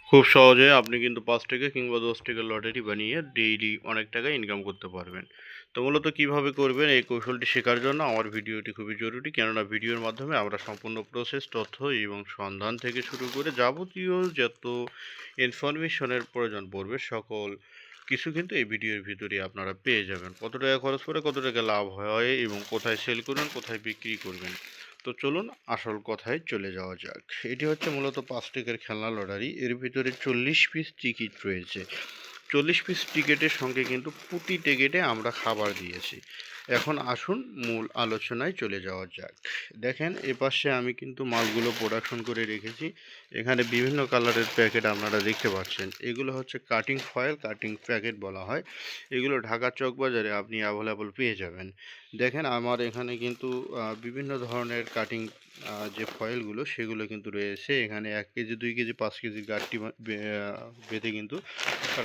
খুব সহজে আপনি কিন্তু ৫ টাকা কিংবা ১০ টাকার লটারি বানিয়ে ডেইলি অনেক টাকা ইনকাম করতে পারবেন। তো মূলত কীভাবে করবেন এই কৌশলটি শেখার জন্য আমার ভিডিওটি খুবই জরুরি। কেননা ভিডিওর মাধ্যমে আমরা সম্পূর্ণ প্রসেস, তথ্য এবং সন্ধান থেকে শুরু করে যাবতীয় যত ইনফরমেশনের প্রয়োজন পড়বে সকল কিছু কিন্তু এই ভিডিওর ভিতরেই আপনারা পেয়ে যাবেন। কত টাকা খরচ করে কত টাকা লাভ হয় এবং কোথায় সেল করবেন, কোথায় বিক্রি করবেন। তো চলুন আসল কথায় চলে যাওয়া যাক। এটি হচ্ছে মূলত ৫ টাকার খেলনা লটারি। এর ভিতরে ৪০ পিস টিকিট রয়েছে। ৪০ পিস টিকিটের সঙ্গে কিন্তু প্রতি টিকিটে আমরা খাবার দিয়েছি। এখন আসুন মূল আলোচনায় চলে যাওয়া যাক। দেখেন এপাশে আমি কিন্তু মালগুলো প্রোডাকশন করে রেখেছি। এখানে বিভিন্ন কালারের প্যাকেট আপনারা দেখতে পাচ্ছেন। এগুলো হচ্ছে কাটিং ফয়েল, কাটিং প্যাকেট বলা হয়। এগুলো ঢাকা চকবাজারে আপনি অ্যাভেলেবল পেয়ে যাবেন। দেখেন আমার এখানে কিন্তু বিভিন্ন ধরনের কাটিং যে ফয়েলগুলো সেগুলো কিন্তু রয়েছে। এখানে ১ কেজি, ২ কেজি, ৫ কেজি গাঁটটি বেঁধে কিন্তু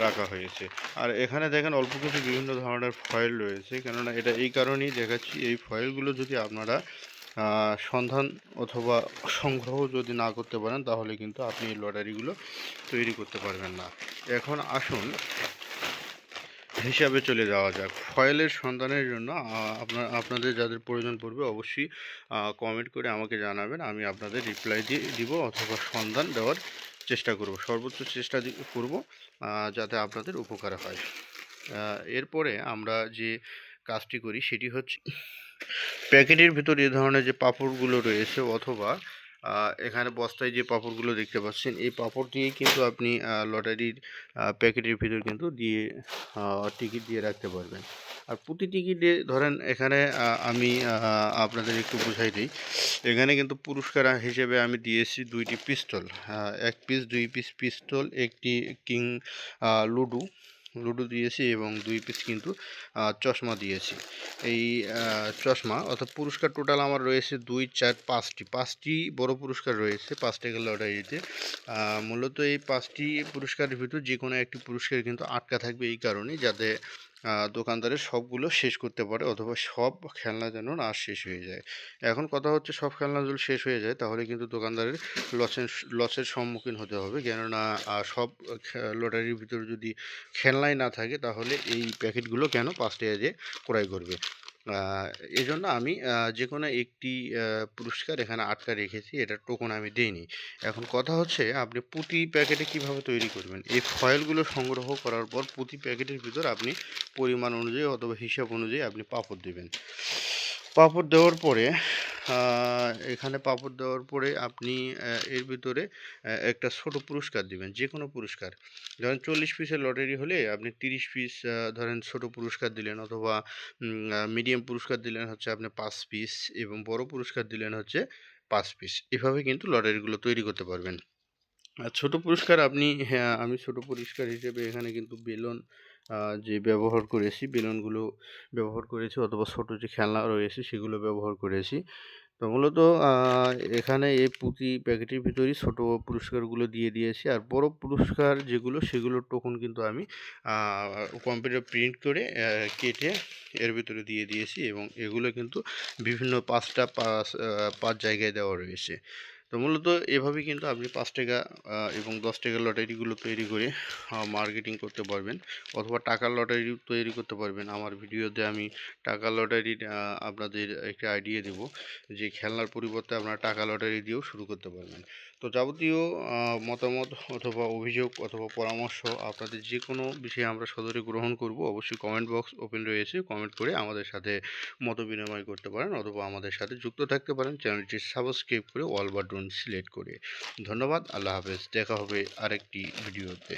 রাখা হয়েছে। আর এখানে দেখেন অল্প কিছু বিভিন্ন ধরনের ফয়েল রয়েছে। কেননা এটা এই কারণেই দেখাচ্ছি, এই ফয়েলগুলো যদি আপনারা সন্ধান অথবা সংগ্রহ যদি না করতে পারেন তাহলে কিন্তু আপনি এই লটারিগুলো তৈরি করতে পারবেন না। এখন আসুন হিসাবে চলে যাওয়া যাক। ফয়েলের সন্ধানের জন্য আপনাদের যাদের প্রয়োজন পড়বে অবশ্যই কমেন্ট করে আমাকে জানাবেন। আমি আপনাদের রিপ্লাই দিব অথবা সন্ধান দেওয়ার চেষ্টা করব। সর্বোচ্চ চেষ্টা করব যাতে আপনাদের উপকার হয়। এরপরে আমরা যে কাজটি করি সেটি হচ্ছে প্যাকেটের ভিতর এ ধরনের যে পাঁপড়গুলো রয়েছে অথবা এখানে বস্তায় যে পাঁপড়গুলো দেখতে পাচ্ছেন এই পাঁপড় দিয়ে কিন্তু আপনি লটারির প্যাকেটের ভিতর কিন্তু দিয়ে টিকিট দিয়ে রাখতে পারবেন। আর প্রতি টিকিটে ধরেন এখানে আমি আপনাদের একটু বুঝাই দিই। এখানে কিন্তু পুরস্কার হিসেবে আমি দিয়েছি ২টি পিস্তল, ১ পিস ২ পিস পিস্তল, একটি কিং লুডো দিয়েছি এবং ২ পিস কিন্তু চশমা দিয়েছি। এই চশমা অর্থাৎ পুরস্কার টোটাল আমার রয়েছে ২, ৪, ৫টি বড় পুরস্কার রয়েছে ৫ টাকার লটারিতে। মূলত এই ৫টি পুরস্কারের ভিতর যে কোনো একটি পুরস্কার কিন্তু আটকা থাকবে এই কারণেই যাতে দোকানদারের সবগুলো শেষ করতে পারে অথবা সব খেলনা যেন না শেষ হয়ে যায়। এখন কথা হচ্ছে সব খেলনা যদি শেষ হয়ে যায় তাহলে কিন্তু দোকানদারের লসের সম্মুখীন হতে হবে। কেননা সব লটারির ভিতরে যদি খেলনাই না থাকে তাহলে এই প্যাকেটগুলো কেন ৫ টাকা দিয়ে ক্রয় করবে। এজন্য আমি যে কোনো একটি পুরস্কার এখানে আটকা রেখেছি, এটার টোকন আমি দেইনি। এখন কথা হচ্ছে আপনি প্রতি প্যাকেটে কিভাবে তৈরি করবেন। এই ফয়েলগুলো সংগ্রহ করার পর প্রতি প্যাকেটের ভিতর আপনি পরিমাণ অনুযায়ী অথবা হিসাব অনুযায়ী আপনি পাঁপড় দেবেন। পাঁপড় দেওয়ার পরে এখানে পাঁপড় দেওয়ার পরে আপনি এর ভিতরে একটা ছোট পুরস্কার দিবেন, যে কোনো পুরস্কার। ধরেন ৪০ পিসের লটারি হলে আপনি ৩০ পিস ধরেন ছোট পুরস্কার দিলেন অথবা মিডিয়াম পুরস্কার দিলেন হচ্ছে আপনি ৫ পিস এবং বড় পুরস্কার দিলেন হচ্ছে ৫ পিস। এভাবে কিন্তু লটারিগুলো তৈরি করতে পারবেন। আর ছোট পুরস্কার আপনি আমি ছোট পুরস্কার হিসেবে এখানে কিন্তু বেলুন যে ব্যবহার করেছি, বেলুনগুলো ব্যবহার করেছি অথবা ছোট যে খেলনা রয়েছে সেগুলো ব্যবহার করেছি। তো মূলত এখানে এই প্রতি প্যাকেটের ভিতরেই ছোট পুরস্কারগুলো দিয়ে দিয়েছি। আর বড় পুরস্কার যেগুলো সেগুলোর টোকন কিন্তু আমি কম্পিউটার প্রিন্ট করে কেটে এর ভিতরে দিয়ে দিয়েছি এবং এগুলো কিন্তু বিভিন্ন ৫ জায়গায় দেওয়া রয়েছে। তো মূলত এভাবেই কিন্তু আপনি ৫ টাকা এবং ১০ টাকার লটারিগুলো তৈরি করে মার্কেটিং করতে পারবেন অথবা টাকার লটারিও তৈরি করতে পারবেন। আমার ভিডিওতে আমি টাকার লটারির আপনাদের একটা আইডিয়া দেব যে খেলনার পরিবর্তে আপনারা টাকা লটারি দিয়েও শুরু করতে পারবেন। তো যাবতীয় মতামত অথবা অভিযোগ অথবা পরামর্শ আপনাদের যে কোনো বিষয়ে আমরা সদরে গ্রহণ করব। অবশ্যই কমেন্ট বক্স ওপেন রয়েছে, কমেন্ট করে আমাদের সাথে মত বিনিময় করতে পারেন অথবা আমাদের সাথে যুক্ত থাকতে পারেন চ্যানেলটি সাবস্ক্রাইব করে অল বাটন সিলেক্ট করে। ধন্যবাদ, আল্লাহ হাফেজ। দেখা হবে আরেকটি ভিডিওতে।